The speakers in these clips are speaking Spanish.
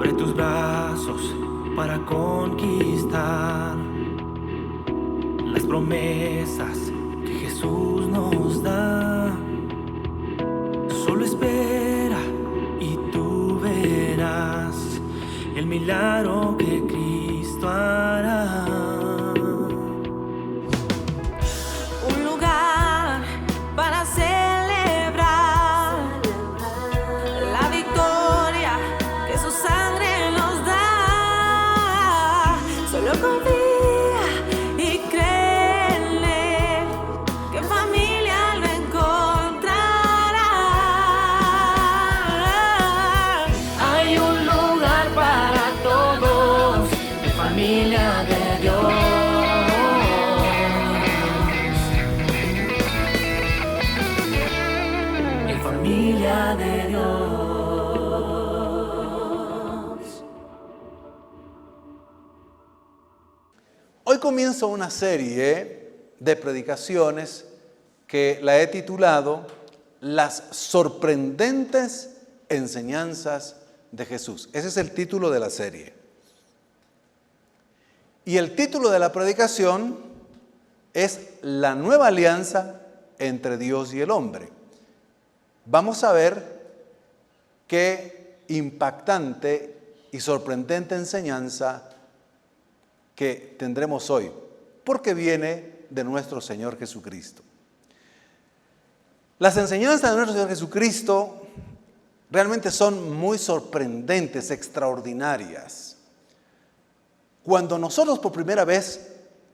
sobre tus brazos para conquistar las promesas que Jesús nos da. Solo espera y tú verás el milagro que Cristo hará. Un lugar para celebrar la victoria que su sangre nos da. Solo confía y cree en Él, que en familia lo encontrará. Hay un lugar para todos, en familia de Dios. Familia de Dios. Hoy comienzo una serie de predicaciones que la he titulado Las sorprendentes enseñanzas de Jesús. Ese es el título de la serie. Y el título de la predicación es La nueva alianza entre Dios y el hombre. Vamos a ver qué impactante y sorprendente enseñanza que tendremos hoy, porque viene de nuestro Señor Jesucristo. Las enseñanzas de nuestro Señor Jesucristo realmente son muy sorprendentes, extraordinarias. Cuando nosotros por primera vez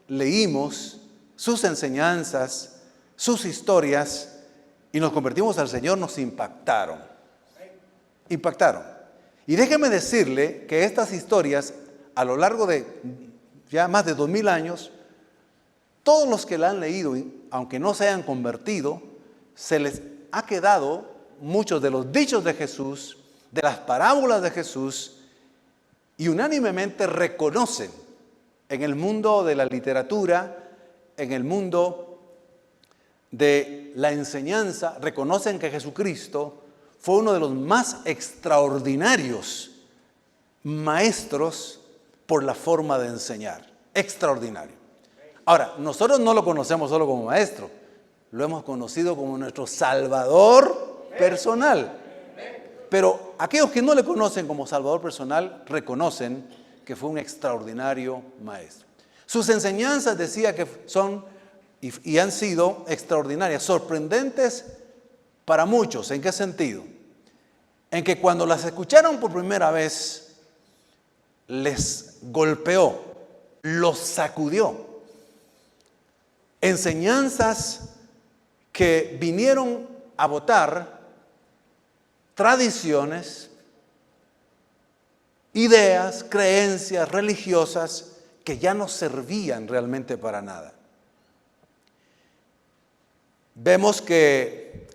leímos sus enseñanzas, sus historias, y nos convertimos al Señor, nos impactaron. Impactaron. Y déjeme decirle que estas historias, a lo largo de ya más de 2000 años, todos los que la han leído, aunque no se hayan convertido, se les ha quedado muchos de los dichos de Jesús, de las parábolas de Jesús, y unánimemente reconocen en el mundo de la literatura, en el mundo de la enseñanza, reconocen que Jesucristo fue uno de los más extraordinarios maestros por la forma de enseñar. Extraordinario. Ahora, nosotros no lo conocemos solo como maestro, lo hemos conocido como nuestro Salvador personal. Pero aquellos que no le conocen como Salvador personal, reconocen que fue un extraordinario maestro. Sus enseñanzas, decía, que son y han sido extraordinarias, sorprendentes para muchos. ¿En qué sentido? En que cuando las escucharon por primera vez, les golpeó, los sacudió. Enseñanzas que vinieron a botar tradiciones, ideas, creencias religiosas que ya no servían realmente para nada. Vemos que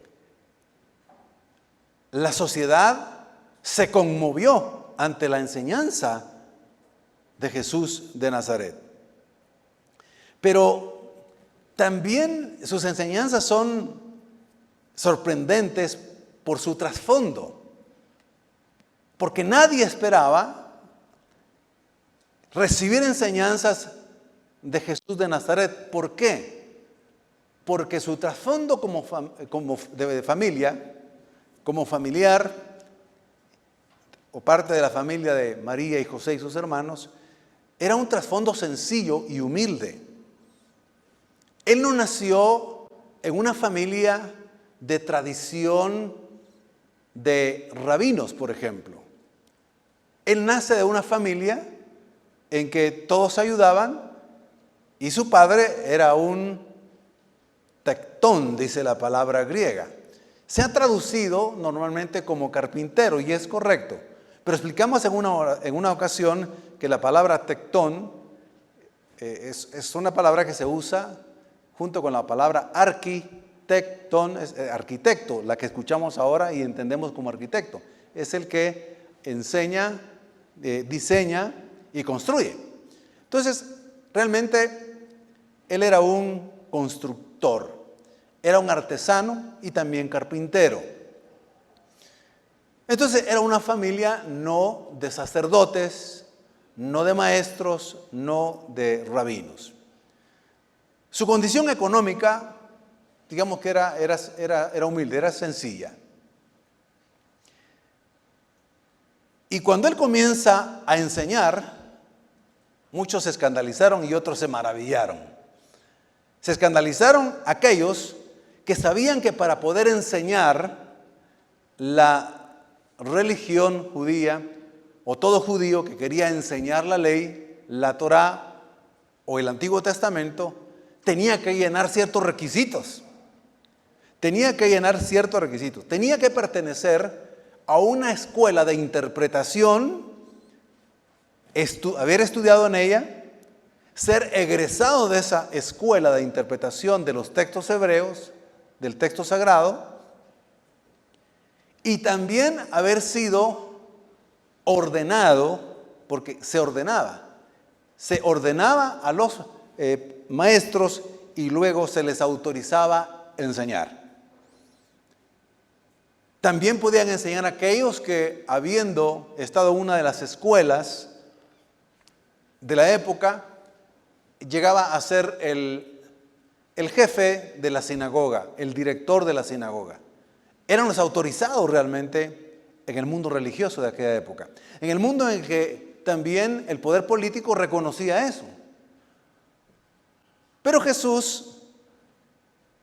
la sociedad se conmovió ante la enseñanza de Jesús de Nazaret. Pero también sus enseñanzas son sorprendentes por su trasfondo, porque nadie esperaba recibir enseñanzas de Jesús de Nazaret. ¿Por qué? Porque su trasfondo de familia, como familiar, o parte de la familia de María y José y sus hermanos, era un trasfondo sencillo y humilde. Él no nació en una familia de tradición de rabinos, por ejemplo. Él nace de una familia en que todos se ayudaban y su padre era un tectón, dice la palabra griega. Se ha traducido normalmente como carpintero y es correcto, pero explicamos en una ocasión que la palabra tectón es una palabra que se usa junto con la palabra arquitectón, arquitecto, la que escuchamos ahora y entendemos como arquitecto. Es el que enseña, diseña y construye. Entonces, realmente él era un constructor, era un artesano y también carpintero. Entonces era una familia no de sacerdotes, no de maestros, no de rabinos. Su condición económica, digamos que era humilde, era sencilla. Y cuando él comienza a enseñar, muchos se escandalizaron y otros se maravillaron. Se escandalizaron aquellos que sabían que para poder enseñar la religión judía, o todo judío que quería enseñar la ley, la Torá o el Antiguo Testamento, tenía que llenar ciertos requisitos. Tenía que pertenecer a una escuela de interpretación, haber estudiado en ella, ser egresado de esa escuela de interpretación de los textos hebreos, del texto sagrado, y también haber sido ordenado, porque se ordenaba a los maestros y luego se les autorizaba enseñar. También podían enseñar aquellos que, habiendo estado en una de las escuelas de la época, llegaba a ser el jefe de la sinagoga, el director de la sinagoga. Eran los autorizados realmente en el mundo religioso de aquella época. En el mundo en que también el poder político reconocía eso. Pero Jesús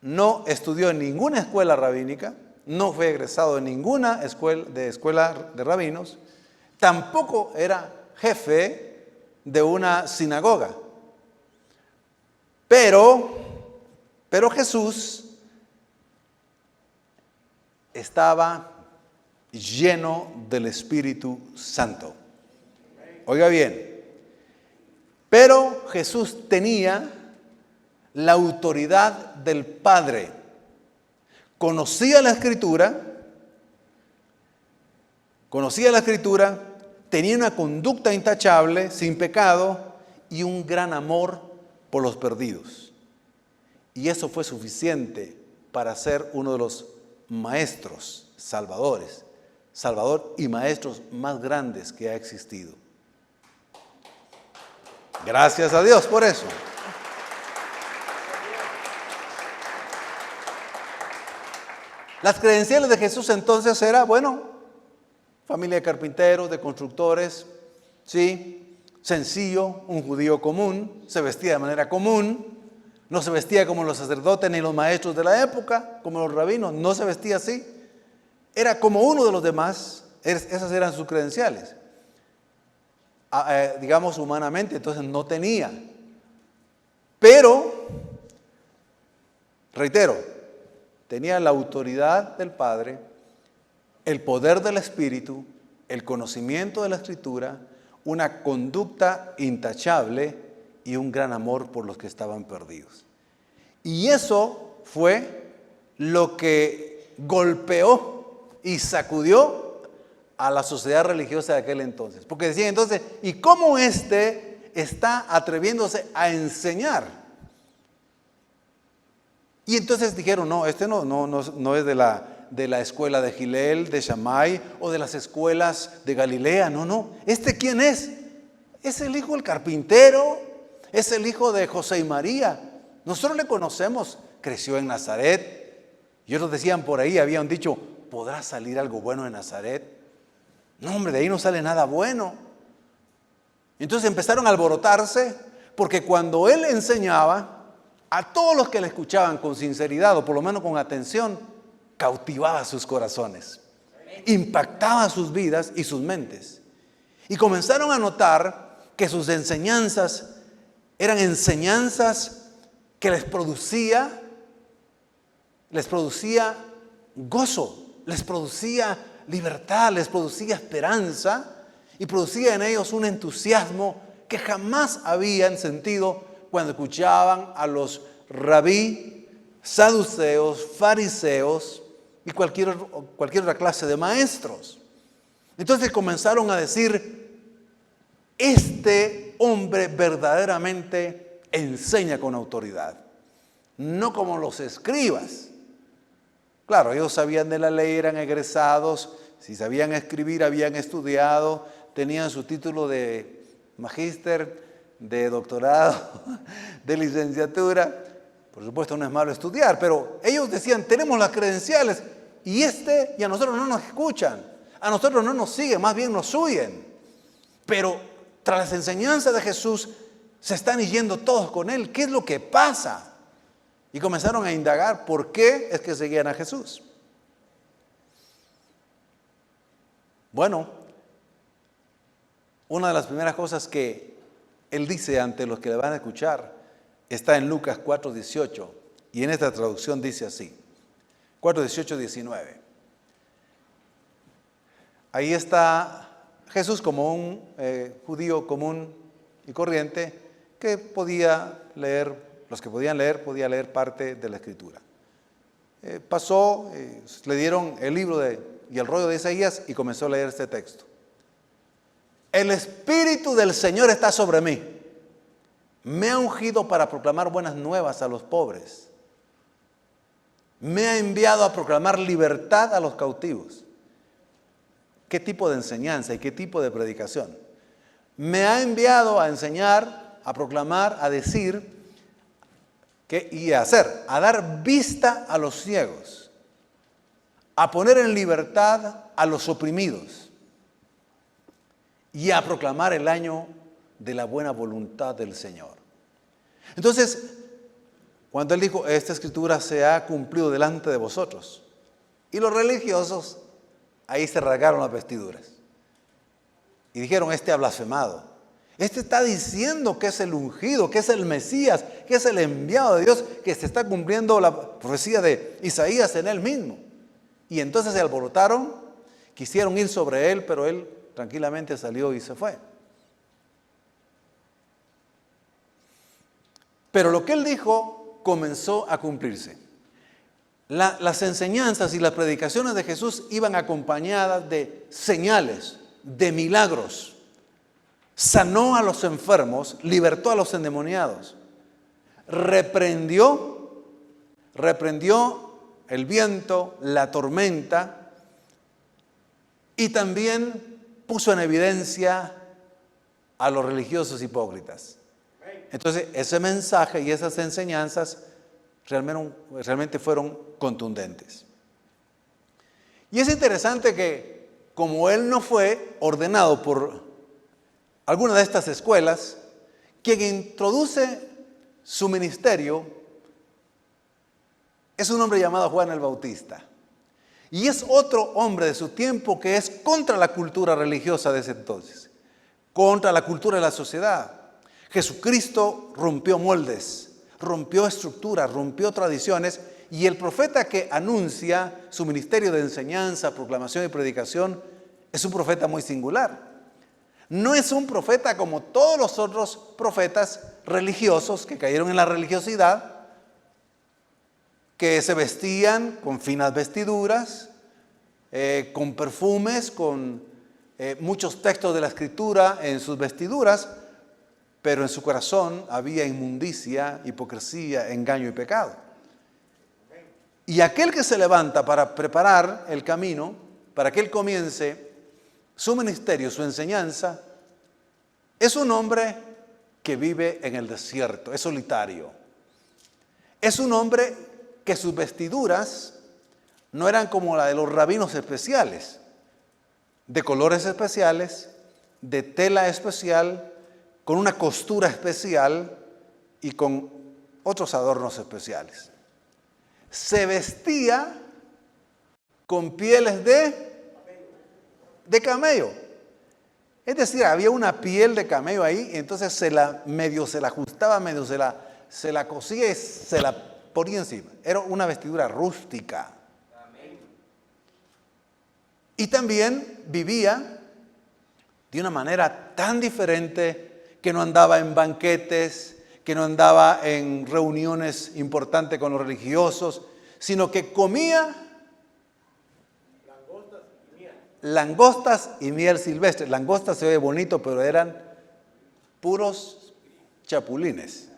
no estudió en ninguna escuela rabínica, no fue egresado de ninguna escuela de rabinos, tampoco era jefe de una sinagoga. Pero Jesús estaba lleno del Espíritu Santo. Oiga bien, pero Jesús tenía la autoridad del Padre. Conocía la Escritura, tenía una conducta intachable, sin pecado, y un gran amor por los perdidos. Y eso fue suficiente para ser uno de los maestros, salvador y maestros más grandes que ha existido. Gracias a Dios por eso. Las credenciales de Jesús entonces era, familia de carpinteros, de constructores, sí, sencillo, un judío común, se vestía de manera común, no se vestía como los sacerdotes ni los maestros de la época, como los rabinos, no se vestía así. Era como uno de los demás, esas eran sus credenciales. Digamos humanamente, entonces no tenía. Pero, reitero, tenía la autoridad del Padre, el poder del Espíritu, el conocimiento de la Escritura, una conducta intachable y un gran amor por los que estaban perdidos. Y eso fue lo que golpeó y sacudió a la sociedad religiosa de aquel entonces. Porque decían entonces, ¿y cómo está atreviéndose a enseñar? Y entonces dijeron, no, no es de la escuela de Gilel, de Shammai o de las escuelas de Galilea. No. ¿Quién es? Es el hijo del carpintero, es el hijo de José y María. Nosotros le conocemos, creció en Nazaret. Y otros decían por ahí, habían dicho, ¿podrá salir algo bueno de Nazaret? No, hombre, de ahí no sale nada bueno. Entonces empezaron a alborotarse, porque cuando él enseñaba, a todos los que le escuchaban con sinceridad, o por lo menos con atención, cautivaba sus corazones, impactaba sus vidas y sus mentes. Y comenzaron a notar que sus enseñanzas eran enseñanzas que les producía gozo, les producía libertad, les producía esperanza y producía en ellos un entusiasmo que jamás habían sentido cuando escuchaban a los rabí, saduceos, fariseos y cualquier otra clase de maestros. Entonces comenzaron a decir, este hombre verdaderamente enseña con autoridad, no como los escribas. Claro, ellos sabían de la ley, eran egresados, si sabían escribir, habían estudiado, tenían su título de magíster, de doctorado, de licenciatura. Por supuesto no es malo estudiar, pero ellos decían, tenemos las credenciales y a nosotros no nos escuchan, a nosotros no nos siguen, más bien nos huyen. Pero tras las enseñanzas de Jesús se están yendo todos con Él. ¿Qué es lo que pasa? Y comenzaron a indagar por qué es que seguían a Jesús. Bueno, una de las primeras cosas que Él dice ante los que le van a escuchar está en Lucas 4:18 y en esta traducción dice así, 4:18, 19. Ahí está Jesús como un judío común y corriente que podía leer, los que podía leer parte de la Escritura. Pasó, le dieron el libro y el rollo de Isaías y comenzó a leer este texto. El Espíritu del Señor está sobre mí. Me ha ungido para proclamar buenas nuevas a los pobres. Me ha enviado a proclamar libertad a los cautivos. ¿Qué tipo de enseñanza y qué tipo de predicación? Me ha enviado a enseñar, a proclamar, a decir y a hacer, a dar vista a los ciegos, a poner en libertad a los oprimidos y a proclamar el año de la buena voluntad del Señor. Entonces, cuando Él dijo, esta escritura se ha cumplido delante de vosotros, y los religiosos ahí se rasgaron las vestiduras y dijeron, este ha blasfemado. Este está diciendo que es el ungido, que es el Mesías, que es el enviado de Dios, que se está cumpliendo la profecía de Isaías en él mismo. Y entonces se alborotaron, quisieron ir sobre él, pero él tranquilamente salió y se fue. Pero lo que él dijo comenzó a cumplirse. Las enseñanzas y las predicaciones de Jesús iban acompañadas de señales, de milagros. Sanó a los enfermos, libertó a los endemoniados, reprendió el viento, la tormenta, y también puso en evidencia a los religiosos hipócritas. Entonces, ese mensaje y esas enseñanzas realmente fueron contundentes. Y es interesante que, como él no fue ordenado por alguna de estas escuelas, quien introduce su ministerio es un hombre llamado Juan el Bautista. Y es otro hombre de su tiempo que es contra la cultura religiosa de ese entonces, contra la cultura de la sociedad. Jesucristo rompió moldes, rompió estructuras, rompió tradiciones, y el profeta que anuncia su ministerio de enseñanza, proclamación y predicación es un profeta muy singular. No es un profeta como todos los otros profetas religiosos que cayeron en la religiosidad, que se vestían con finas vestiduras, con perfumes, con muchos textos de la Escritura en sus vestiduras, pero en su corazón había inmundicia, hipocresía, engaño y pecado. Y aquel que se levanta para preparar el camino, para que él comience su ministerio, su enseñanza, es un hombre que vive en el desierto, es solitario. Es un hombre que sus vestiduras no eran como la de los rabinos especiales, de colores especiales, de tela especial, con una costura especial y con otros adornos especiales. Se vestía con pieles de camello. Es decir, había una piel de camello ahí, y entonces medio se la ajustaba, medio se la cosía y se la ponía encima. Era una vestidura rústica. Y también vivía de una manera tan diferente, que no andaba en banquetes, que no andaba en reuniones importantes con los religiosos, sino que comía langostas y miel silvestre. Langostas se oye bonito, pero eran puros chapulines.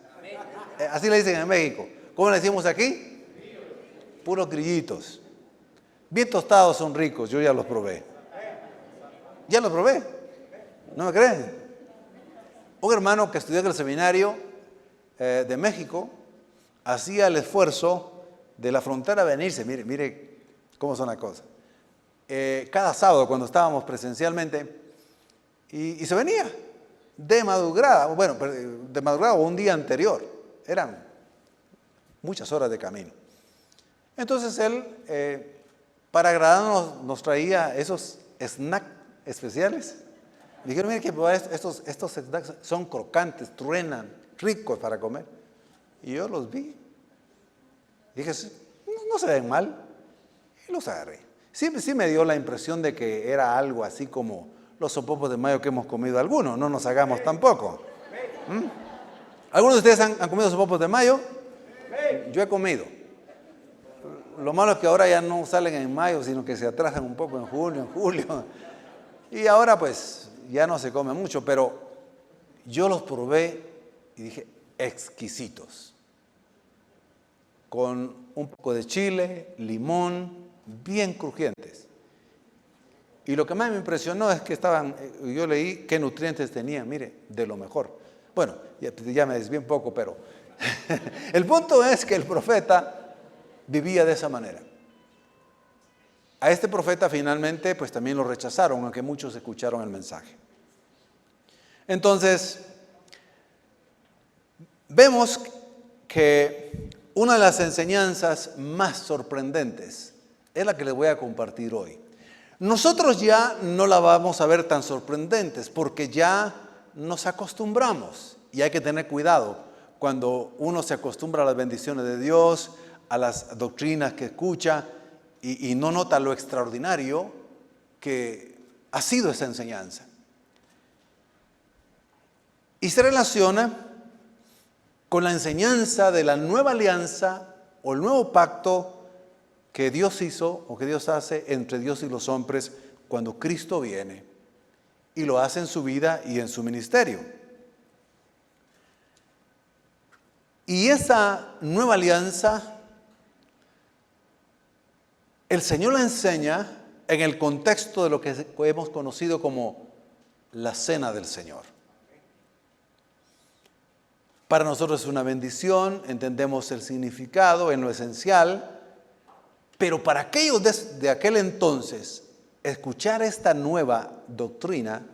Así le dicen en México. ¿Cómo le decimos aquí? Puros grillitos. Bien tostados, son ricos, yo ya los probé. Ya lo probé. ¿No me creen? Un hermano que estudió en el seminario de México hacía el esfuerzo de la frontera venirse. Mire cómo son las cosas. Cada sábado cuando estábamos presencialmente y se venía de madrugada, bueno, de madrugada o un día anterior. Eran muchas horas de camino. Entonces él, para agradarnos, nos traía esos snacks especiales. Dijeron, mire que estos snacks son crocantes, truenan, ricos para comer. Y yo los vi. Dije, no se ven mal. Y los agarré. Sí me dio la impresión de que era algo así como los sopopos de mayo que hemos comido algunos. No nos hagamos tampoco. ¿Algunos de ustedes han comido sopopos de mayo? Yo he comido. Lo malo es que ahora ya no salen en mayo, sino que se atrasan un poco en junio, en julio. Y ahora pues ya no se come mucho, pero yo los probé y dije, exquisitos. Con un poco de chile, limón, bien crujientes. Y lo que más me impresionó es que yo leí qué nutrientes tenían, mire, de lo mejor. Bueno, ya me desvié un poco, pero el punto es que el profeta vivía de esa manera. A este profeta finalmente pues también lo rechazaron, aunque muchos escucharon el mensaje. Entonces, vemos que una de las enseñanzas más sorprendentes es la que les voy a compartir hoy. Nosotros ya no la vamos a ver tan sorprendentes porque ya nos acostumbramos y hay que tener cuidado cuando uno se acostumbra a las bendiciones de Dios, a las doctrinas que escucha y no nota lo extraordinario que ha sido esa enseñanza. Y se relaciona con la enseñanza de la nueva alianza o el nuevo pacto que Dios hizo o que Dios hace entre Dios y los hombres cuando Cristo viene y lo hace en su vida y en su ministerio. Y esa nueva alianza el Señor la enseña en el contexto de lo que hemos conocido como la cena del Señor. Para nosotros es una bendición, entendemos el significado en lo esencial, pero para aquellos de aquel entonces, escuchar esta nueva doctrina,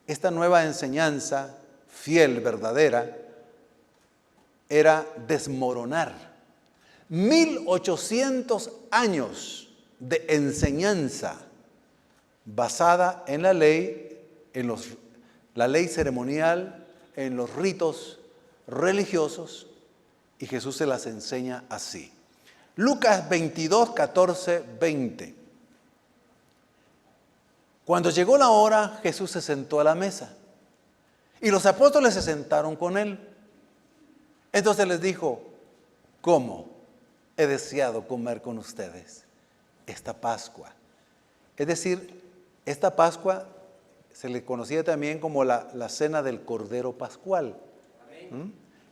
esta nueva enseñanza fiel, verdadera, era desmoronar 1800 años de enseñanza basada en la ley, la ley ceremonial, en los ritos religiosos, y Jesús se las enseña así. Lucas 22, 14, 20. Cuando llegó la hora, Jesús se sentó a la mesa y los apóstoles se sentaron con él. Entonces les dijo, ¿cómo he deseado comer con ustedes esta Pascua? Es decir, esta Pascua se le conocía también como la cena del Cordero Pascual.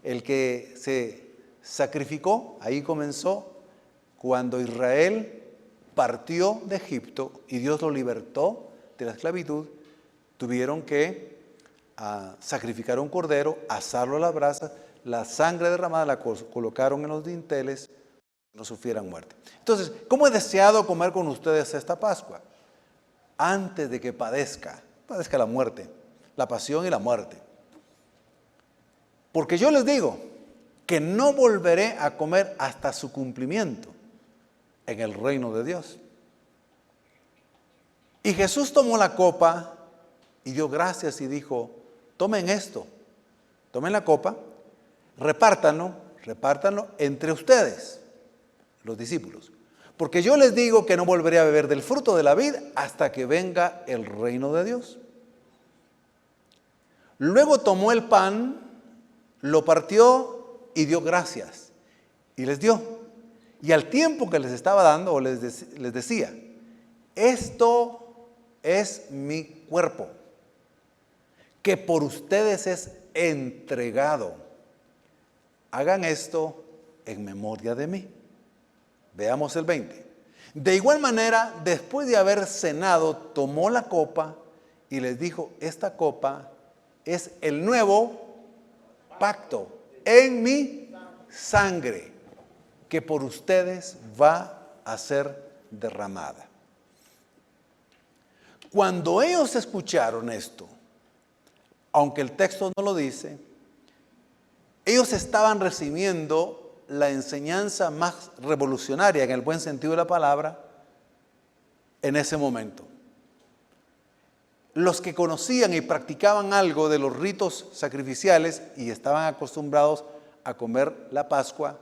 El que se sacrificó, ahí comenzó cuando Israel partió de Egipto y Dios lo libertó de la esclavitud. Tuvieron que sacrificar un cordero, asarlo a la brasa, la sangre derramada la colocaron en los dinteles, no sufrieran muerte. Entonces, ¿cómo he deseado comer con ustedes esta Pascua? Antes de que padezca la muerte, la pasión y la muerte. Porque yo les digo que no volveré a comer hasta su cumplimiento en el reino de Dios. Y Jesús tomó la copa y dio gracias y dijo, tomen esto, tomen la copa, repártanlo entre ustedes, los discípulos. Porque yo les digo que no volveré a beber del fruto de la vid hasta que venga el reino de Dios. Luego tomó el pan, lo partió y dio gracias. Y les dio. Y al tiempo que les estaba dando, les decía, esto es mi cuerpo, que por ustedes es entregado. Hagan esto en memoria de mí. Veamos el 20. De igual manera, después de haber cenado, tomó la copa y les dijo, esta copa es el nuevo pacto en mi sangre, que por ustedes va a ser derramada. Cuando ellos escucharon esto, aunque el texto no lo dice, ellos estaban recibiendo la enseñanza más revolucionaria, en el buen sentido de la palabra, en ese momento. Los que conocían y practicaban algo de los ritos sacrificiales y estaban acostumbrados a comer la Pascua,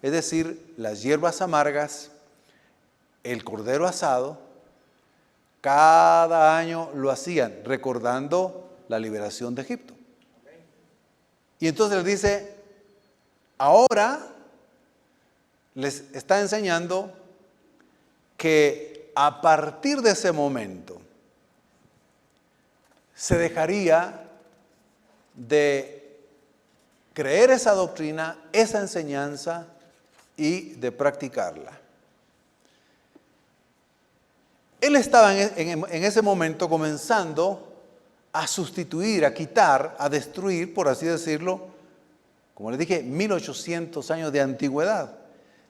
es decir, las hierbas amargas, el cordero asado, cada año lo hacían, recordando la liberación de Egipto. Y entonces les dice, ahora les está enseñando que a partir de ese momento se dejaría de creer esa doctrina, esa enseñanza y de practicarla. Él estaba en ese momento comenzando a sustituir, a quitar, a destruir, por así decirlo, como les dije, 1800 años de antigüedad,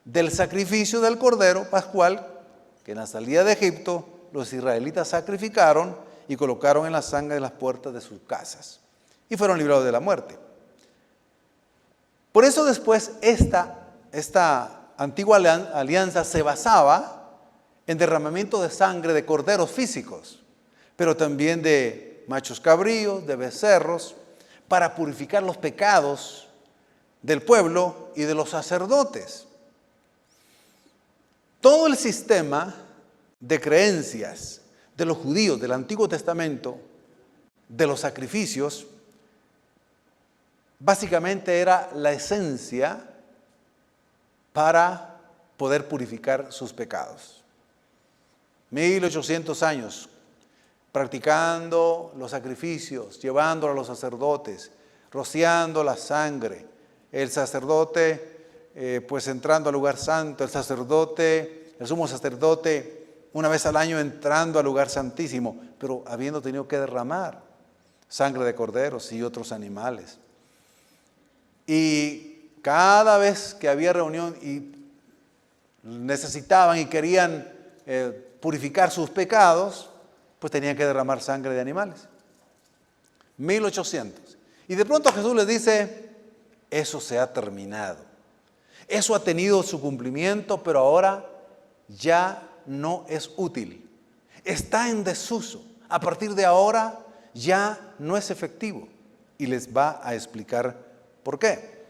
del sacrificio del cordero pascual que en la salida de Egipto los israelitas sacrificaron y colocaron en la sangre de las puertas de sus casas y fueron librados de la muerte. Por eso después esta antigua alianza se basaba en derramamiento de sangre de corderos físicos, pero también de machos cabríos, de becerros, para purificar los pecados del pueblo y de los sacerdotes. Todo el sistema de creencias de los judíos del Antiguo Testamento, de los sacrificios, básicamente era la esencia para poder purificar sus pecados. 1800 años practicando los sacrificios, llevándolo a los sacerdotes, rociando la sangre, el sacerdote pues entrando al lugar santo, el sumo sacerdote una vez al año entrando al lugar santísimo, pero habiendo tenido que derramar sangre de corderos y otros animales. Y cada vez que había reunión y necesitaban y querían purificar sus pecados, pues tenían que derramar sangre de animales. 1800. Y de pronto Jesús les dice, eso se ha terminado. Eso ha tenido su cumplimiento, pero ahora ya no es útil. Está en desuso. A partir de ahora ya no es efectivo. Y les va a explicar por qué.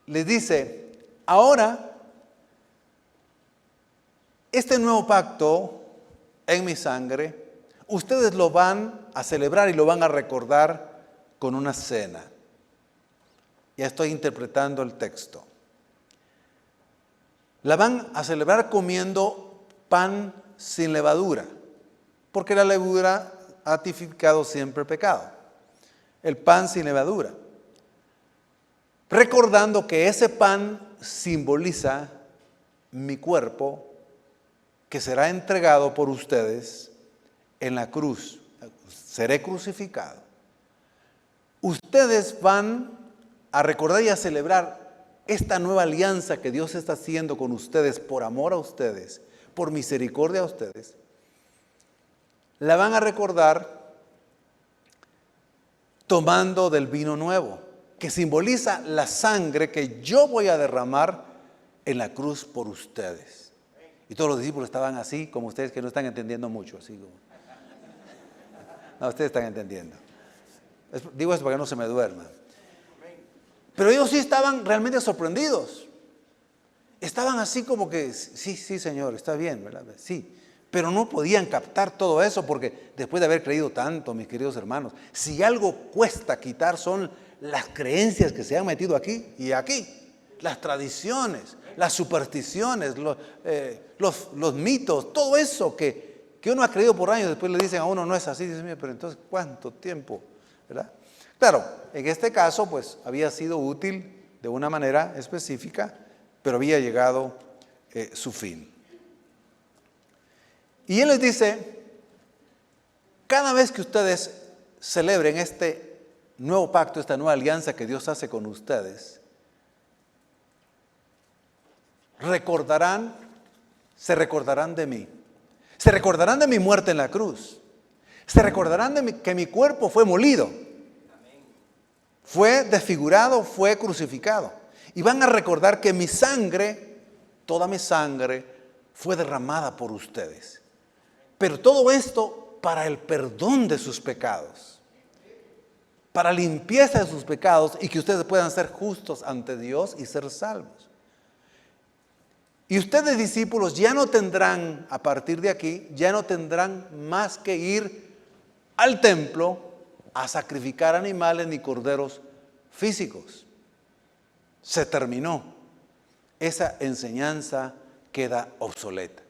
Les dice, ahora este nuevo pacto en mi sangre, ustedes lo van a celebrar y lo van a recordar con una cena. Ya estoy interpretando el texto. La van a celebrar comiendo pan sin levadura, porque la levadura ha tipificado siempre el pecado. El pan sin levadura. Recordando que ese pan simboliza mi cuerpo que será entregado por ustedes en la cruz. Seré crucificado. Ustedes van a recordar y a celebrar esta nueva alianza que Dios está haciendo con ustedes por amor a ustedes, por misericordia a ustedes. La van a recordar tomando del vino nuevo, que simboliza la sangre que yo voy a derramar en la cruz por ustedes. Y todos los discípulos estaban así, como ustedes que no están entendiendo mucho. Así como... No, ustedes están entendiendo. Digo esto para que no se me duerma. Pero ellos sí estaban realmente sorprendidos. Estaban así como que, sí, Señor, está bien, ¿verdad? Sí. Pero no podían captar todo eso porque después de haber creído tanto, mis queridos hermanos, si algo cuesta quitar son las creencias que se han metido aquí y aquí. Las tradiciones, las supersticiones, los mitos, todo eso que uno ha creído por años, después le dicen a uno no es así, dice, pero entonces ¿cuánto tiempo? ¿Verdad? Claro, en este caso pues había sido útil de una manera específica, pero había llegado su fin. Y Él les dice, cada vez que ustedes celebren este nuevo pacto, esta nueva alianza que Dios hace con ustedes, se recordarán de mí. Se recordarán de mi muerte en la cruz. Se recordarán de que mi cuerpo fue molido. Fue desfigurado, fue crucificado. Y van a recordar que mi sangre, toda mi sangre, fue derramada por ustedes. Pero todo esto para el perdón de sus pecados. Para limpieza de sus pecados y que ustedes puedan ser justos ante Dios y ser salvos. Y ustedes, discípulos, ya no tendrán, a partir de aquí, ya no tendrán más que ir al templo a sacrificar animales ni corderos físicos. Se terminó. Esa enseñanza queda obsoleta.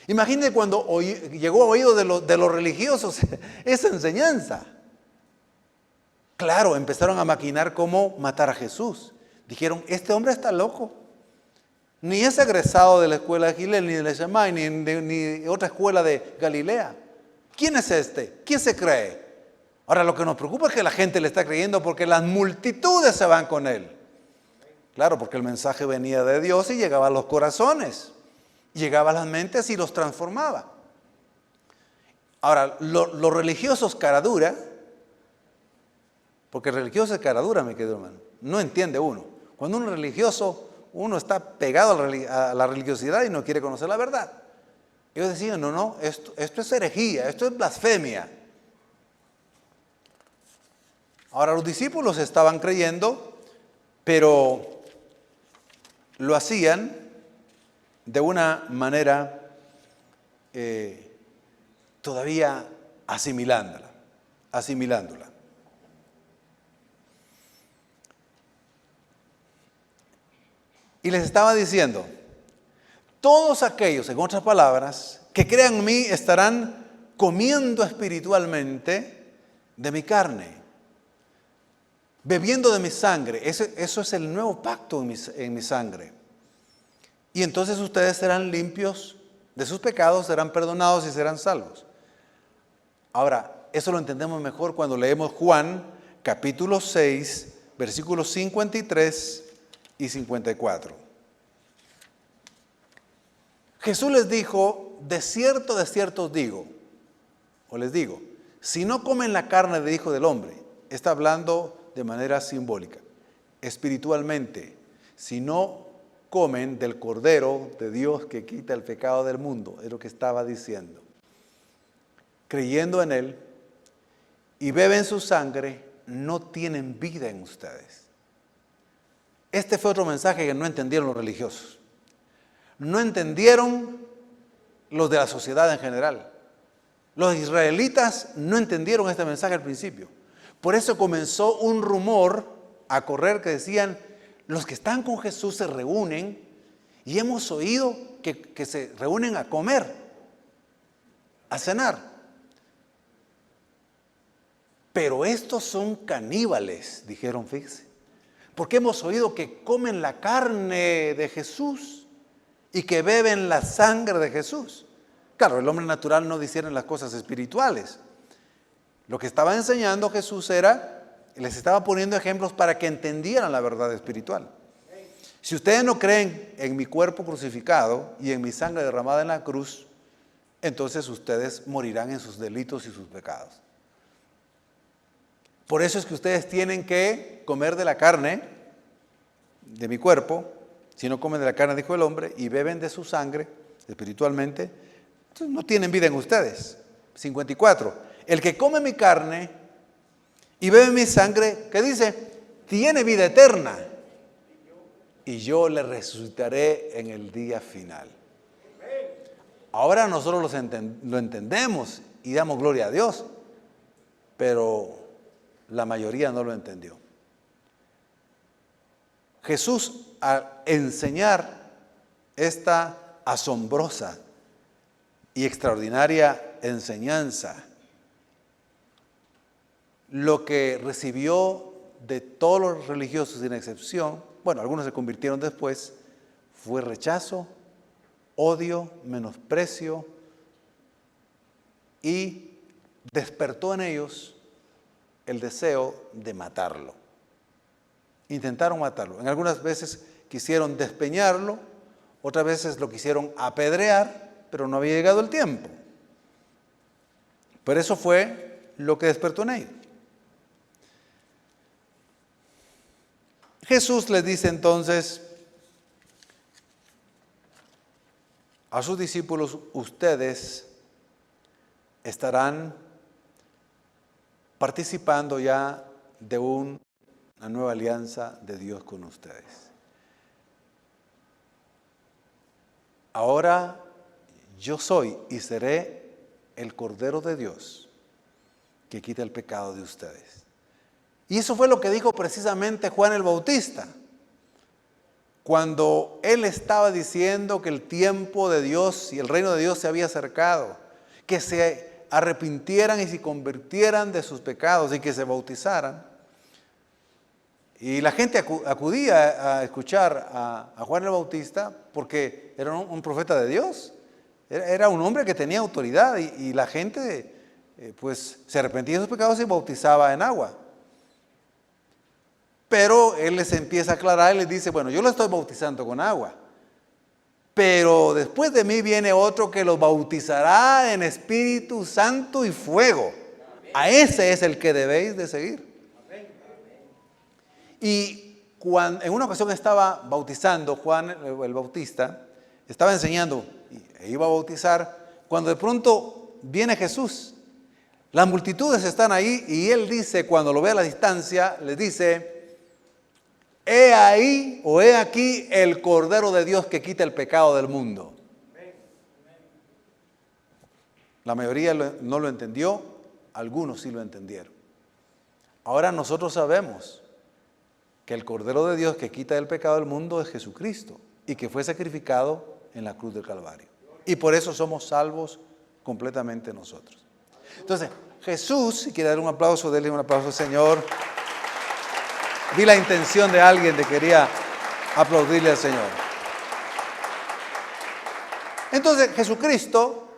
Imagínense cuando llegó a oído de los religiosos esa enseñanza. Claro, empezaron a maquinar cómo matar a Jesús. Dijeron, este hombre está loco. Ni es egresado de la escuela de Gilel, ni de la Shammai, ni de otra escuela de Galilea. ¿Quién es este? ¿Quién se cree? Ahora, lo que nos preocupa es que la gente le está creyendo porque las multitudes se van con él. Claro, porque el mensaje venía de Dios y llegaba a los corazones, llegaba a las mentes y los transformaba. Ahora, los religiosos cara dura, porque el religioso es cara dura, mi querido hermano, no entiende uno. Cuando uno es religioso, uno está pegado a la religiosidad y no quiere conocer la verdad. Ellos decían, no, esto es herejía, esto es blasfemia. Ahora los discípulos estaban creyendo, pero lo hacían de una manera todavía asimilándola. Y les estaba diciendo, todos aquellos, en otras palabras, que crean en mí estarán comiendo espiritualmente de mi carne, bebiendo de mi sangre. Eso es el nuevo pacto en mi sangre. Y entonces ustedes serán limpios de sus pecados, serán perdonados y serán salvos. Ahora, eso lo entendemos mejor cuando leemos Juan capítulo 6, versículos 53 y 54. Jesús les dijo, de cierto os digo, o les digo, si no comen la carne del Hijo del Hombre, está hablando de manera simbólica, espiritualmente, si no comen del Cordero de Dios que quita el pecado del mundo, es lo que estaba diciendo, creyendo en Él y beben su sangre, no tienen vida en ustedes. Este fue otro mensaje que no entendieron los religiosos. No entendieron los de la sociedad en general. Los israelitas no entendieron este mensaje al principio. Por eso comenzó un rumor a correr que decían, los que están con Jesús se reúnen y hemos oído que se reúnen a comer, a cenar. Pero estos son caníbales, dijeron, fíjense, porque hemos oído que comen la carne de Jesús y que beben la sangre de Jesús. Claro, el hombre natural no discierne las cosas espirituales. Lo que estaba enseñando Jesús les estaba poniendo ejemplos para que entendieran la verdad espiritual. Si ustedes no creen en mi cuerpo crucificado y en mi sangre derramada en la cruz, entonces ustedes morirán en sus delitos y sus pecados. Por eso es que ustedes tienen que comer de la carne de mi cuerpo, si no comen de la carne del Hijo del Hombre y beben de su sangre espiritualmente, entonces no tienen vida en ustedes. 54. El que come mi carne y bebe mi sangre, ¿qué dice? Tiene vida eterna y yo le resucitaré en el día final. Ahora nosotros lo entendemos y damos gloria a Dios, pero la mayoría no lo entendió. Jesús, al enseñar esta asombrosa y extraordinaria enseñanza, lo que recibió de todos los religiosos sin excepción, bueno, algunos se convirtieron después, fue rechazo, odio, menosprecio y despertó en ellos el deseo de matarlo. Intentaron matarlo. En algunas veces quisieron despeñarlo, otras veces lo quisieron apedrear, pero no había llegado el tiempo. Pero eso fue lo que despertó en ellos. Jesús les dice entonces a sus discípulos: ustedes estarán participando ya de una nueva alianza de Dios con ustedes. Ahora yo soy y seré el Cordero de Dios que quita el pecado de ustedes. Y eso fue lo que dijo precisamente Juan el Bautista, cuando él estaba diciendo que el tiempo de Dios y el reino de Dios se había acercado, que se arrepintieran y se convirtieran de sus pecados y que se bautizaran. Y la gente acudía a escuchar a Juan el Bautista porque era un profeta de Dios, era un hombre que tenía autoridad y la gente pues se arrepentía de sus pecados y bautizaba en agua. Pero él les empieza a aclarar y les dice: bueno, yo lo estoy bautizando con agua, pero después de mí viene otro que los bautizará en Espíritu Santo y fuego. A ese es el que debéis de seguir. Y cuando en una ocasión estaba bautizando Juan el Bautista, estaba enseñando e iba a bautizar, cuando de pronto viene Jesús. Las multitudes están ahí y él dice, cuando lo ve a la distancia, les dice: he ahí o he aquí el Cordero de Dios que quita el pecado del mundo. La mayoría no lo entendió, algunos sí lo entendieron. Ahora nosotros sabemos que el Cordero de Dios que quita el pecado del mundo es Jesucristo y que fue sacrificado en la cruz del Calvario. Y por eso somos salvos completamente nosotros. Entonces, Jesús, si quiere dar un aplauso, denle un aplauso al Señor. Vi la intención de alguien que quería aplaudirle al Señor. Entonces, Jesucristo,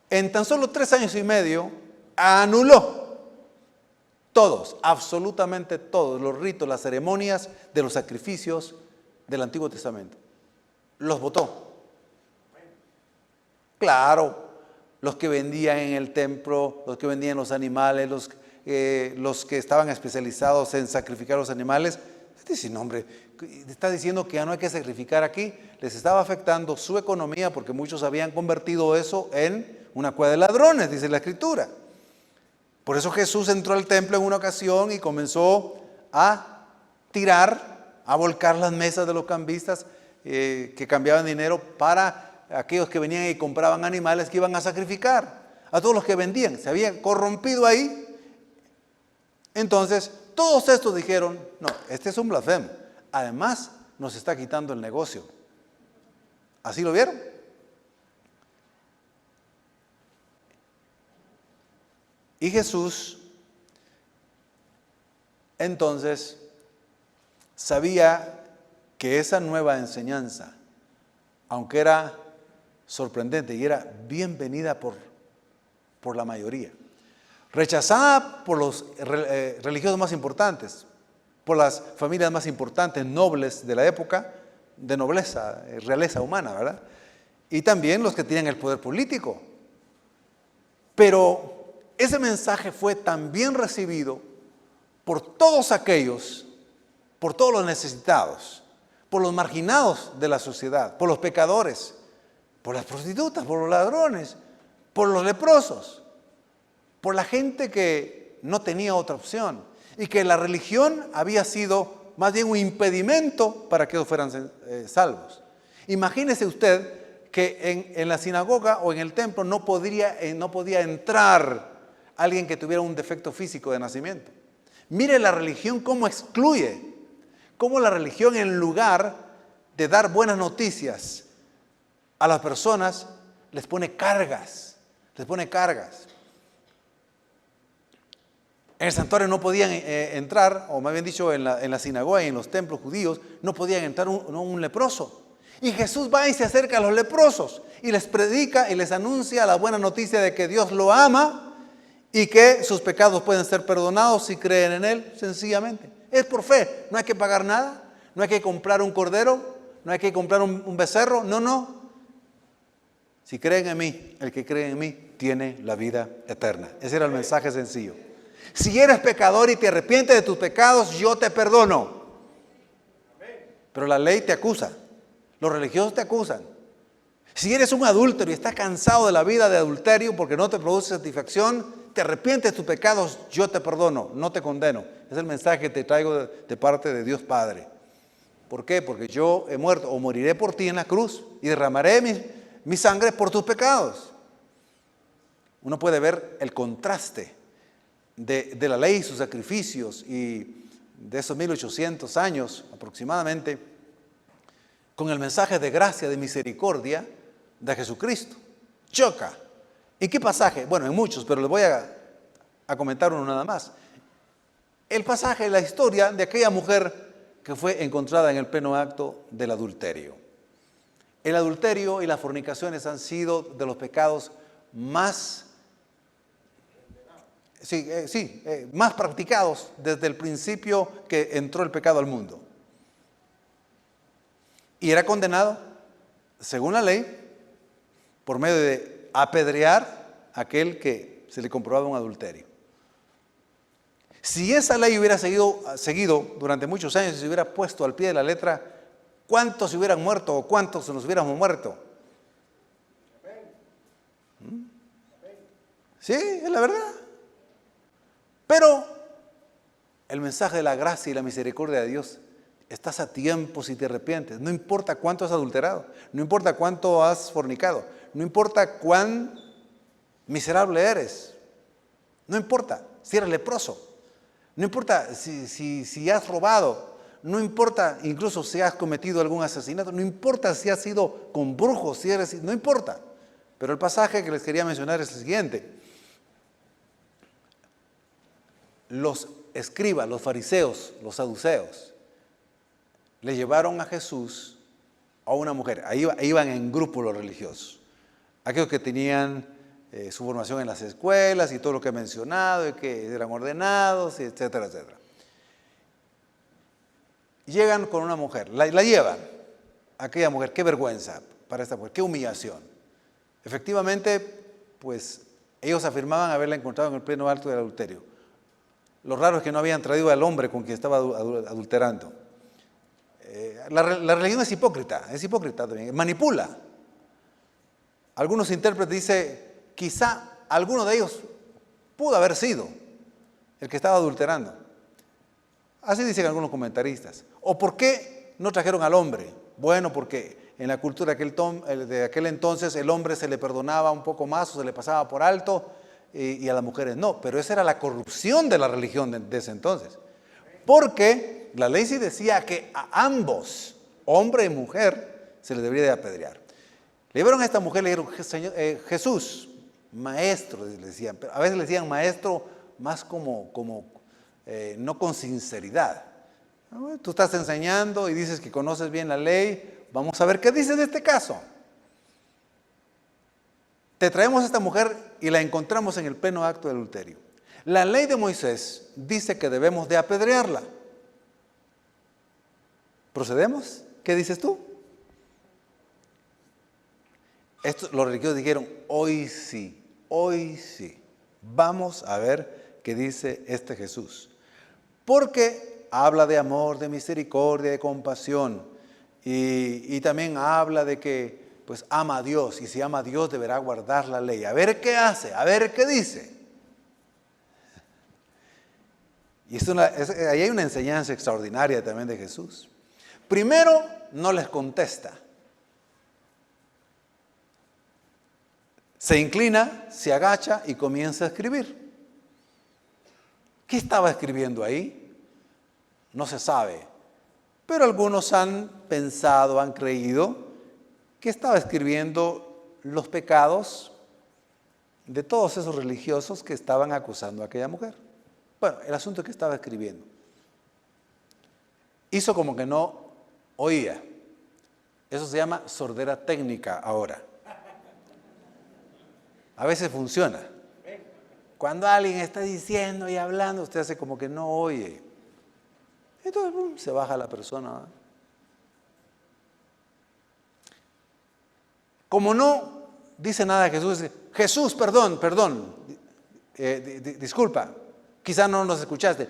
en tan solo 3 años y medio, anuló todos, absolutamente todos, los ritos, las ceremonias de los sacrificios del Antiguo Testamento. Los botó. Claro, los que vendían en el templo, los que vendían los animales, los que estaban especializados en sacrificar los animales. Dice, no, hombre, está diciendo que ya no hay que sacrificar aquí. Les estaba afectando su economía porque muchos habían convertido eso en una cueva de ladrones, dice la Escritura. Por eso Jesús entró al templo en una ocasión y comenzó a tirar, a volcar las mesas de los cambistas que cambiaban dinero para aquellos que venían y compraban animales que iban a sacrificar. A todos los que vendían, se habían corrompido ahí. Entonces, todos estos dijeron: no, este es un blasfemo. Además, nos está quitando el negocio. ¿Así lo vieron? Y Jesús, entonces, sabía que esa nueva enseñanza, aunque era sorprendente y era bienvenida por la mayoría, rechazada por los religiosos más importantes, por las familias más importantes, nobles de la época, de nobleza, realeza humana, ¿verdad? Y también los que tienen el poder político. Pero ese mensaje fue tan bien recibido por todos aquellos, por todos los necesitados, por los marginados de la sociedad, por los pecadores, por las prostitutas, por los ladrones, por los leprosos, por la gente que no tenía otra opción y que la religión había sido más bien un impedimento para que ellos fueran salvos. Imagínese usted que en la sinagoga o en el templo no podía entrar alguien que tuviera un defecto físico de nacimiento. Mire la religión cómo excluye, cómo la religión, en lugar de dar buenas noticias a las personas, les pone cargas. En el santuario no podían entrar, o más bien dicho, en la sinagoga y en los templos judíos, no podían entrar un leproso. Y Jesús va y se acerca a los leprosos y les predica y les anuncia la buena noticia de que Dios lo ama y que sus pecados pueden ser perdonados si creen en Él, sencillamente. Es por fe, no hay que pagar nada, no hay que comprar un cordero, no hay que comprar un becerro, no. Si creen en mí, el que cree en mí tiene la vida eterna. Ese era el mensaje sencillo. Si eres pecador y te arrepientes de tus pecados, yo te perdono. Pero la ley te acusa. Los religiosos te acusan. Si eres un adúltero y estás cansado de la vida de adulterio porque no te produce satisfacción, te arrepientes de tus pecados, yo te perdono, no te condeno. Es el mensaje que te traigo de parte de Dios Padre. ¿Por qué? Porque yo he muerto o moriré por ti en la cruz y derramaré mi sangre por tus pecados. Uno puede ver el contraste de la ley y sus sacrificios y de esos 1800 años aproximadamente con el mensaje de gracia, de misericordia de Jesucristo. Choca. ¿En qué pasaje? Bueno, en muchos, pero les voy a comentar uno nada más. El pasaje, la historia de aquella mujer que fue encontrada en el pleno acto del adulterio. El adulterio y las fornicaciones han sido de los pecados más practicados desde el principio que entró el pecado al mundo. Y era condenado, según la ley, por medio de apedrear a aquel que se le comprobaba un adulterio. Si esa ley hubiera seguido durante muchos años y se hubiera puesto al pie de la letra, ¿cuántos se hubieran muerto o cuántos nos hubiéramos muerto? Sí, es la verdad. Pero el mensaje de la gracia y la misericordia de Dios, estás a tiempo si te arrepientes. No importa cuánto has adulterado, no importa cuánto has fornicado, no importa cuán miserable eres, no importa si eres leproso, no importa si has robado, no importa incluso si has cometido algún asesinato, no importa si has sido con brujos, no importa. Pero el pasaje que les quería mencionar es el siguiente. Los escribas, los fariseos, los saduceos, le llevaron a Jesús a una mujer. Ahí iban en grupo los religiosos. Aquellos que tenían su formación en las escuelas y todo lo que he mencionado, y que eran ordenados, etcétera, etcétera. Llegan con una mujer, la llevan. Aquella mujer, qué vergüenza para esta mujer, qué humillación. Efectivamente, pues ellos afirmaban haberla encontrado en el pleno acto del adulterio. Lo raro es que no habían traído al hombre con quien estaba adulterando. La religión es hipócrita también, manipula. Algunos intérpretes dicen, quizá alguno de ellos pudo haber sido el que estaba adulterando. Así dicen algunos comentaristas. ¿O por qué no trajeron al hombre? Bueno, porque en la cultura de aquel entonces el hombre se le perdonaba un poco más o se le pasaba por alto y a las mujeres no. Pero esa era la corrupción de la religión de ese entonces. Porque la ley sí decía que a ambos, hombre y mujer, se les debería de apedrear. Le llevaron a esta mujer, le dijeron, Jesús, maestro, le decían. Pero a veces le decían maestro más no con sinceridad. Tú estás enseñando y dices que conoces bien la ley, vamos a ver qué dices de este caso. Te traemos a esta mujer y la encontramos en el pleno acto de adulterio. La ley de Moisés dice que debemos de apedrearla. ¿Procedemos? ¿Qué dices tú? Los religiosos dijeron, hoy sí, vamos a ver qué dice este Jesús. Porque habla de amor, de misericordia, de compasión y también habla de que pues ama a Dios y si ama a Dios deberá guardar la ley. A ver qué hace, a ver qué dice. Y ahí hay una enseñanza extraordinaria también de Jesús. Primero, no les contesta. Se inclina, se agacha y comienza a escribir. ¿Qué estaba escribiendo ahí? No se sabe. Pero algunos han pensado, han creído que estaba escribiendo los pecados de todos esos religiosos que estaban acusando a aquella mujer. Bueno, el asunto es que estaba escribiendo. Hizo como que no oía. Eso se llama sordera técnica ahora. A veces funciona. Cuando alguien está diciendo y hablando, usted hace como que no oye. Entonces se baja la persona, ¿verdad? Como no dice nada Jesús, dice, Jesús, perdón, disculpa, quizá no nos escuchaste.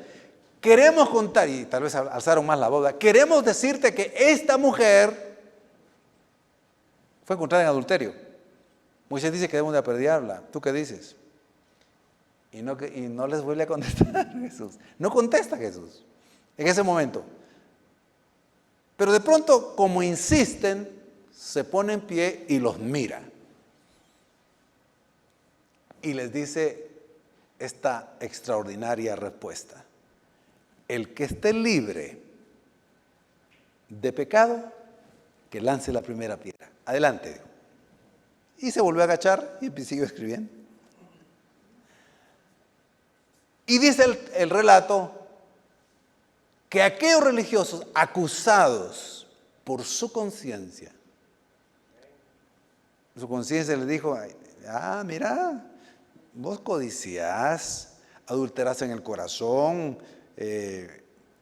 Queremos contar, y tal vez alzaron más la voz, queremos decirte que esta mujer fue encontrada en adulterio. Moisés dice que debemos de apedrearla. ¿Tú qué dices? Y no les vuelve a contestar Jesús. No contesta Jesús en ese momento. Pero de pronto, como insisten, se pone en pie y los mira. Y les dice esta extraordinaria respuesta. El que esté libre de pecado, que lance la primera piedra. Adelante. Y se volvió a agachar y siguió escribiendo. Y dice el relato que aquellos religiosos acusados por su conciencia les dijo, mira, vos codiciás, adulterás en el corazón,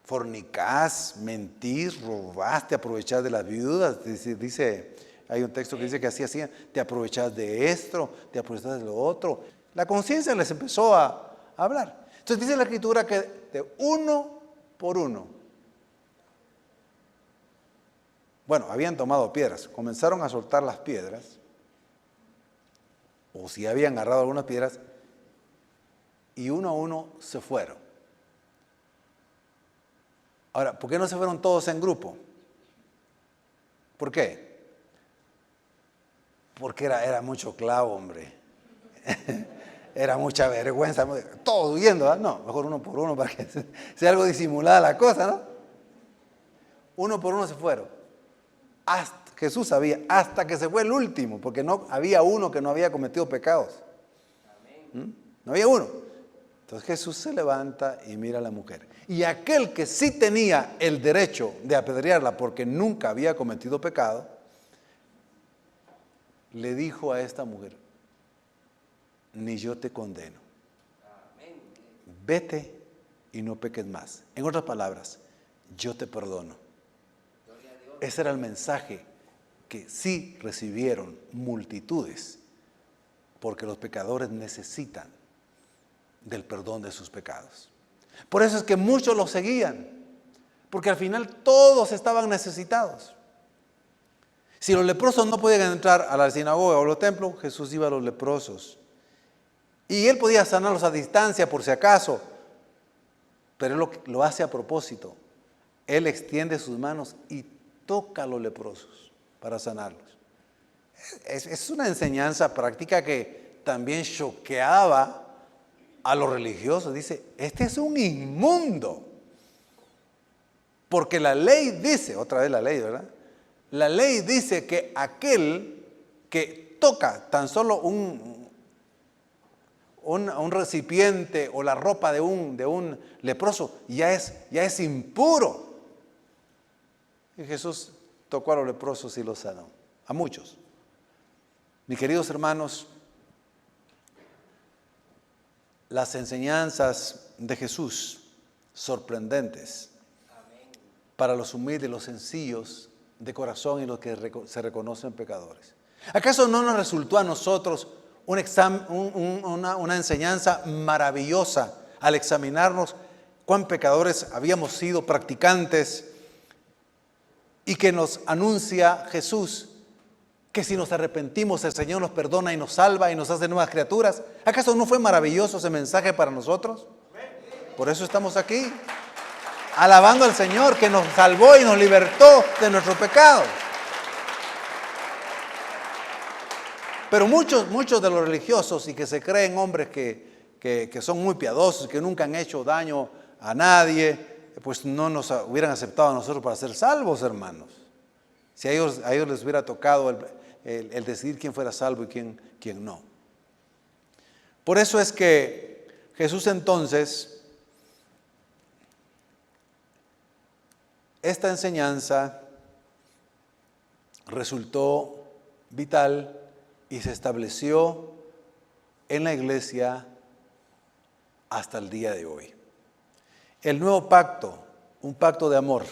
fornicás, mentís, robás, te aprovechás de las viudas. Dice, hay un texto que dice que así, te aprovechás de esto, te aprovechás de lo otro. La conciencia les empezó a hablar. Entonces dice la Escritura que de uno por uno, bueno, habían tomado piedras, comenzaron a soltar las piedras, o si habían agarrado algunas piedras, y uno a uno se fueron. Ahora, ¿por qué no se fueron todos en grupo? ¿Por qué? Porque era mucho clavo, hombre. Era mucha vergüenza, todos huyendo, ¿verdad? No, mejor uno por uno para que sea algo disimulada la cosa, ¿no? Uno por uno se fueron. Jesús sabía, hasta que se fue el último, porque no había uno que no había cometido pecados. No había uno. Entonces Jesús se levanta y mira a la mujer. Y aquel que sí tenía el derecho de apedrearla porque nunca había cometido pecado, le dijo a esta mujer, ni yo te condeno. Vete y no peques más. En otras palabras, yo te perdono. Ese era el mensaje que sí recibieron multitudes, porque los pecadores necesitan del perdón de sus pecados. Por eso es que muchos lo seguían, porque al final todos estaban necesitados. Si los leprosos no podían entrar a la sinagoga o a los templos, Jesús iba a los leprosos. Y Él podía sanarlos a distancia por si acaso, pero Él lo hace a propósito. Él extiende sus manos y toca a los leprosos para sanarlos. Es una enseñanza práctica que también choqueaba a los religiosos. Dice, este es un inmundo. Porque la ley dice, otra vez la ley, ¿verdad? La ley dice que aquel que toca tan solo un recipiente o la ropa de un leproso ya es impuro. Y Jesús tocó a los leprosos y los sanó, a muchos. Mis queridos hermanos, las enseñanzas de Jesús, sorprendentes, para los humildes, los sencillos de corazón y los que se reconocen pecadores. ¿Acaso no nos resultó a nosotros una enseñanza maravillosa al examinarnos cuán pecadores habíamos sido, practicantes, y que nos anuncia Jesús que si nos arrepentimos el Señor nos perdona y nos salva y nos hace nuevas criaturas? ¿Acaso no fue maravilloso ese mensaje para nosotros? Por eso estamos aquí, alabando al Señor que nos salvó y nos libertó de nuestros pecados. Pero muchos de los religiosos y que se creen hombres que son muy piadosos, que nunca han hecho daño a nadie, pues no nos hubieran aceptado a nosotros para ser salvos, hermanos. Si a ellos les hubiera tocado el decidir quién fuera salvo y quién no. Por eso es que Jesús entonces, esta enseñanza resultó vital y se estableció en la iglesia hasta el día de hoy. El nuevo pacto, un pacto de amor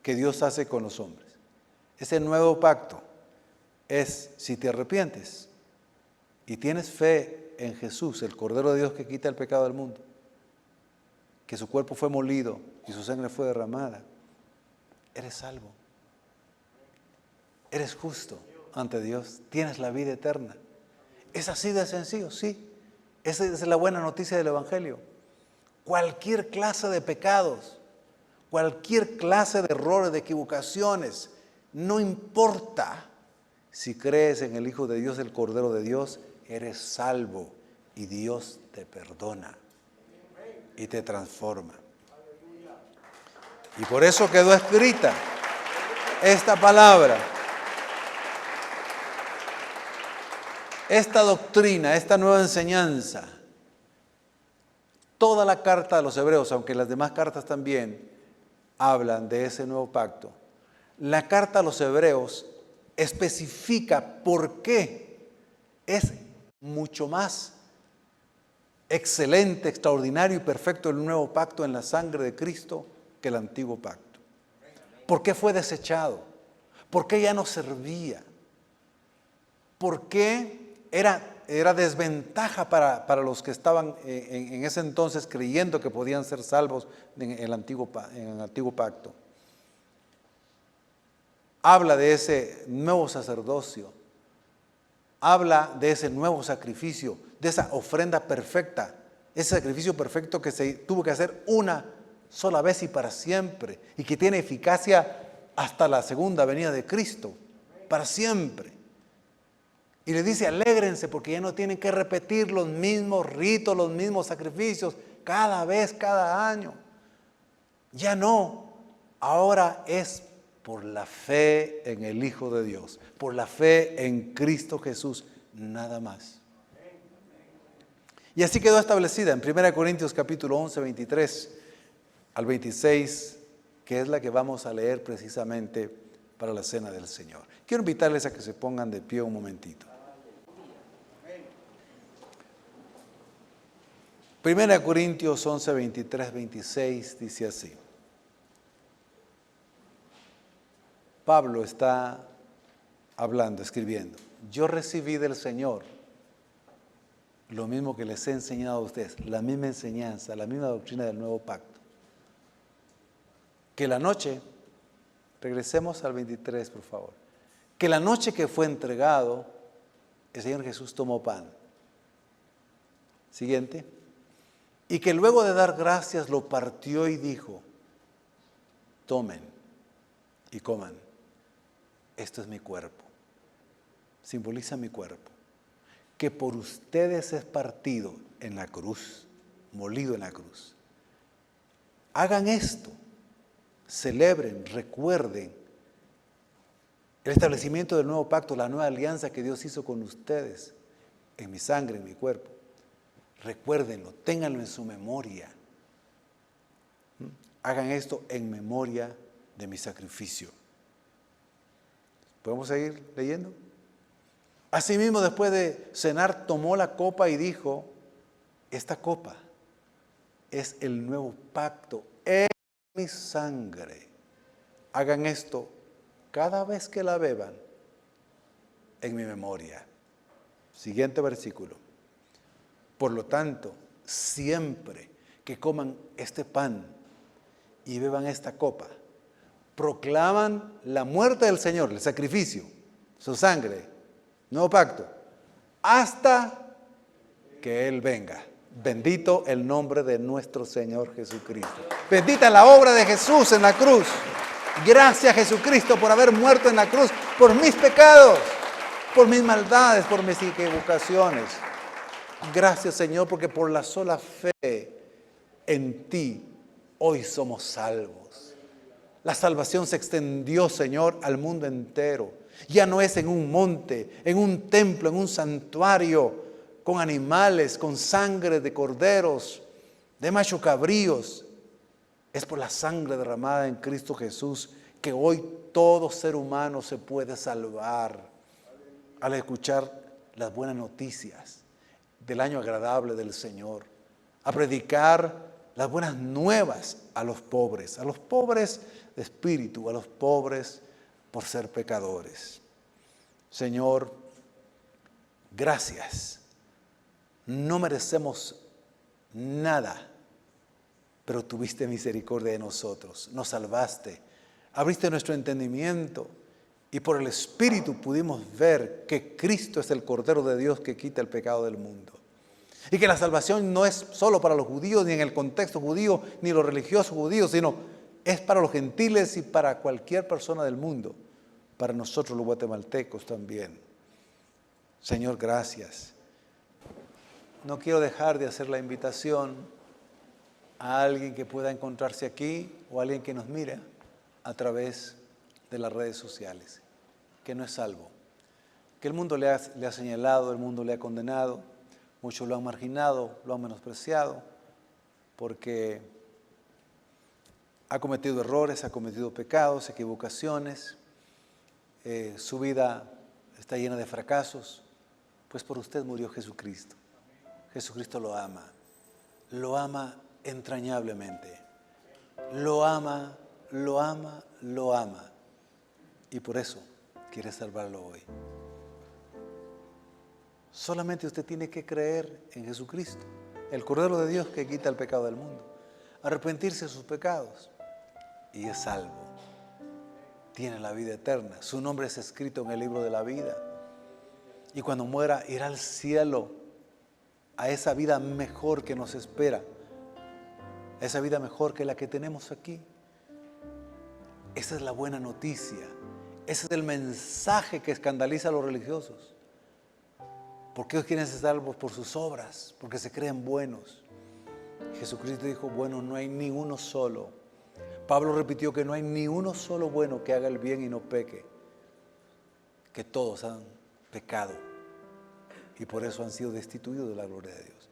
que Dios hace con los hombres. Ese nuevo pacto es si te arrepientes y tienes fe en Jesús, el Cordero de Dios que quita el pecado del mundo, que su cuerpo fue molido y su sangre fue derramada, eres salvo. Eres justo ante Dios, tienes la vida eterna. Es así de sencillo, sí. Esa es la buena noticia del Evangelio. Cualquier clase de pecados, cualquier clase de errores, de equivocaciones, no importa. Si crees en el Hijo de Dios, el Cordero de Dios, eres salvo y Dios te perdona y te transforma. Y por eso quedó escrita esta palabra, esta doctrina, esta nueva enseñanza. Toda la carta de los Hebreos, aunque las demás cartas también hablan de ese nuevo pacto, la carta a los Hebreos especifica por qué es mucho más excelente, extraordinario y perfecto el nuevo pacto en la sangre de Cristo que el antiguo pacto. ¿Por qué fue desechado? ¿Por qué ya no servía? ¿Por qué era desventaja para los que estaban en ese entonces creyendo que podían ser salvos en el antiguo pacto? Habla de ese nuevo sacerdocio, habla de ese nuevo sacrificio, de esa ofrenda perfecta, ese sacrificio perfecto que se tuvo que hacer una sola vez y para siempre, y que tiene eficacia hasta la segunda venida de Cristo, para siempre. Y le dice, alégrense porque ya no tienen que repetir los mismos ritos, los mismos sacrificios, cada vez, cada año. Ya no, ahora es por la fe en el Hijo de Dios, por la fe en Cristo Jesús, nada más. Y así quedó establecida en 1 Corintios capítulo 11, 23 al 26, que es la que vamos a leer precisamente para la cena del Señor. Quiero invitarles a que se pongan de pie un momentito. 1 Corintios 11, 23, 26 dice así. Pablo está hablando, escribiendo. Yo recibí del Señor lo mismo que les he enseñado a ustedes, la misma enseñanza, la misma doctrina del nuevo pacto. Que la noche, regresemos al 23 por favor, que la noche que fue entregado, el Señor Jesús tomó pan. Siguiente. Y que luego de dar gracias lo partió y dijo, tomen y coman. Esto es mi cuerpo, simboliza mi cuerpo, que por ustedes es partido en la cruz, molido en la cruz. Hagan esto, celebren, recuerden el establecimiento del nuevo pacto, la nueva alianza que Dios hizo con ustedes, en mi sangre, en mi cuerpo. Recuérdenlo, ténganlo en su memoria. Hagan esto en memoria de mi sacrificio. ¿Podemos seguir leyendo? Asimismo, después de cenar, tomó la copa y dijo, esta copa es el nuevo pacto en mi sangre. Hagan esto cada vez que la beban en mi memoria. Siguiente versículo. Por lo tanto, siempre que coman este pan y beban esta copa, proclaman la muerte del Señor, el sacrificio, su sangre, nuevo pacto, hasta que Él venga. Bendito el nombre de nuestro Señor Jesucristo. Bendita la obra de Jesús en la cruz. Gracias Jesucristo por haber muerto en la cruz, por mis pecados, por mis maldades, por mis equivocaciones. Gracias Señor, porque por la sola fe en ti hoy somos salvos. La salvación se extendió, Señor, al mundo entero. Ya no es en un monte, en un templo, en un santuario, con animales, con sangre de corderos, de macho cabríos. Es por la sangre derramada en Cristo Jesús porque hoy todo ser humano se puede salvar al escuchar las buenas noticias del año agradable del Señor, a predicar las buenas nuevas a los pobres de espíritu, a los pobres por ser pecadores. Señor, gracias. No merecemos nada, pero tuviste misericordia de nosotros, nos salvaste, abriste nuestro entendimiento y por el Espíritu pudimos ver que Cristo es el Cordero de Dios que quita el pecado del mundo. Y que la salvación no es solo para los judíos, ni en el contexto judío, ni los religiosos judíos, sino es para los gentiles y para cualquier persona del mundo, para nosotros los guatemaltecos también. Señor, gracias. No quiero dejar de hacer la invitación a alguien que pueda encontrarse aquí o a alguien que nos mire a través de las redes sociales, que no es salvo, que el mundo le ha señalado, el mundo le ha condenado, muchos lo han marginado, lo han menospreciado, porque ha cometido errores, ha cometido pecados, equivocaciones, su vida está llena de fracasos, pues por usted murió Jesucristo. Jesucristo lo ama entrañablemente, lo ama, lo ama, lo ama, y por eso quiere salvarlo hoy. Solamente usted tiene que creer en Jesucristo, el Cordero de Dios que quita el pecado del mundo, arrepentirse de sus pecados y es salvo. Tiene la vida eterna, su nombre es escrito en el libro de la vida y cuando muera irá al cielo, a esa vida mejor que nos espera, a esa vida mejor que la que tenemos aquí. Esa es la buena noticia, ese es el mensaje que escandaliza a los religiosos. Porque ellos quieren ser salvos por sus obras, porque se creen buenos. Jesucristo dijo, bueno, no hay ni uno solo. Pablo repitió que no hay ni uno solo bueno que haga el bien y no peque. Que todos han pecado y por eso han sido destituidos de la gloria de Dios.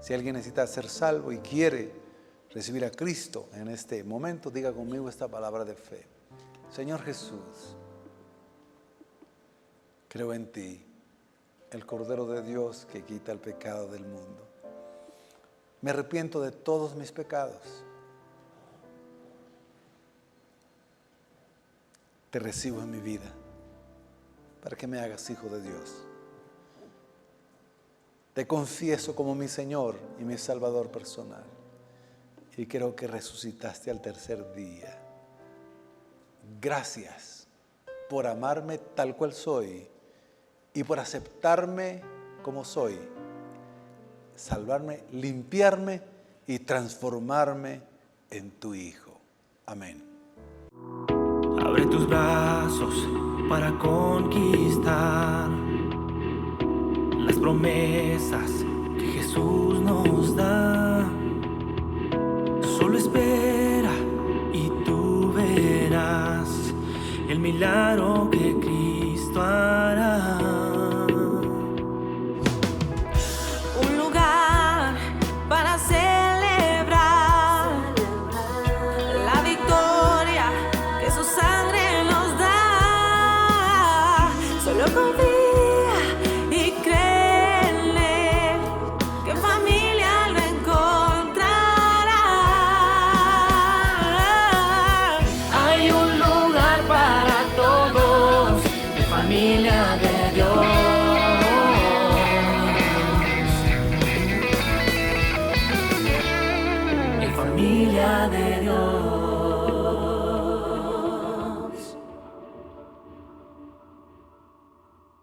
Si alguien necesita ser salvo y quiere recibir a Cristo en este momento, diga conmigo esta palabra de fe. Señor Jesús, creo en ti, el Cordero de Dios que quita el pecado del mundo. Me arrepiento de todos mis pecados. Te recibo en mi vida para que me hagas hijo de Dios. Te confieso como mi Señor y mi Salvador personal. Y creo que resucitaste al tercer día. Gracias por amarme tal cual soy y por aceptarme como soy, salvarme, limpiarme y transformarme en tu Hijo. Amén. Abre tus brazos para conquistar las promesas que Jesús nos da. Solo espera y tú verás el milagro que Cristo hará. Un lugar para celebrar la victoria que su sangre nos da. Solo confía y cree en Él, que en familia lo encontrará. Hay un lugar para todos, de familia de Dios. Familia de Dios.